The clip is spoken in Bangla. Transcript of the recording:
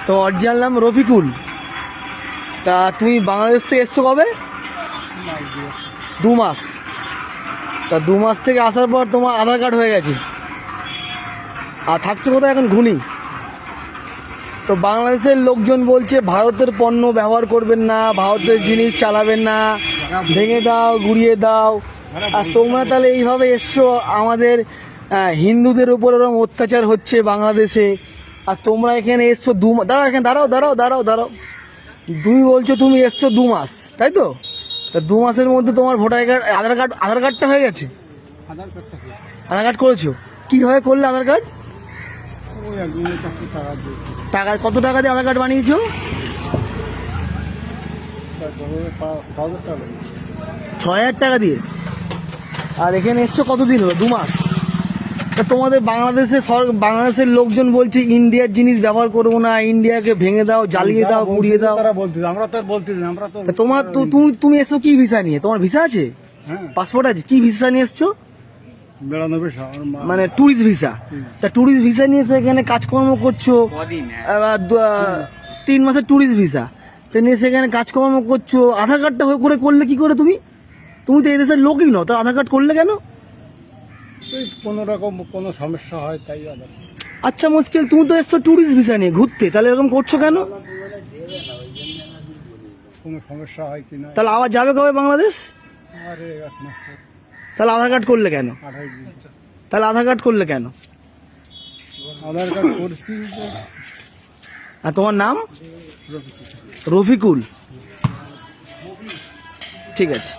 তো অরিজিনাল নাম রফিকুল। তা তুমি বাংলাদেশ থেকে এসছো কবে? 2 মাস। তা 2 মাস থেকে আসার পর তোমার আধার কার্ড হয়ে গেছে, আর থাকছে কোথায় এখন? ঘুনি। তো বাংলাদেশের লোকজন বলছে ভারতের পণ্য ব্যবহার করবেন না, ভারতের জিনিস চালাবেন না, ভেঙে দাও, গুড়িয়ে দাও। আর তোমরা তাহলে এইভাবে এসছো, আমাদের হিন্দুদের উপর ওরকম অত্যাচার হচ্ছে বাংলাদেশে, আর তোমরা এখানে এসছো 2 মাস। দাঁড়াও, এখানে দাঁড়াও। তুমি বলছো তুমি এসছো 2 মাস, তাই তো? তা 2 মাসের মধ্যে তোমার ভোটার কার্ড, আধার কার্ডটা হয়ে গেছে? আধার কার্ড করেছো? কীভাবে করলে আধার কার্ড? টাকা কত টাকা দিয়ে আধার কার্ড বানিয়েছো? 6,000 টাকা দিয়ে। আর এখানে এসছো কতদিন হলো? 2 মাস। তা তোমাদের বাংলাদেশের লোকজন বলছে ইন্ডিয়ার জিনিস ব্যবহার করবো না, ইন্ডিয়াকে ভেঙে দাও, জ্বালিয়ে দাও, পুড়িয়ে দাও। তোমার তো তুমি এসছো কি ভিসা নিয়ে? তোমার ভিসা আছে? পাসপোর্ট আছে? কি ভিসা নিয়ে এসছো? মানে ট্যুরিস্ট ভিসা। তা ট্যুরিস্ট ভিসা নিয়ে সেখানে কাজকর্ম করছো, 3 মাসের ট্যুরিস্ট ভিসা তো নিয়ে সেখানে কাজকর্ম করছো। আধার কার্ডটা করলে কি করে? তুমি তো এই দেশের লোকই নও, তার আধার কার্ড করলে কেন? কোনো রকম কোনো সমস্যা হয় তাই। আচ্ছা মুশকিল, তুমি তো এসছো ট্যুরিস্ট ভিসা নিয়ে ঘুরতে, তাহলে এরকম করছো কেন? কোনো সমস্যা হয় কিনা। তাহলে আবার যাবে কবে বাংলাদেশ? আরে 1 মাস। তাহলে আধার কার্ড করলে কেন? 28 দিন। তাহলে আধার কার্ড করলে কেন? আধার কার্ড করছি। আর তোমার নাম? রফিকুল। ঠিক আছে।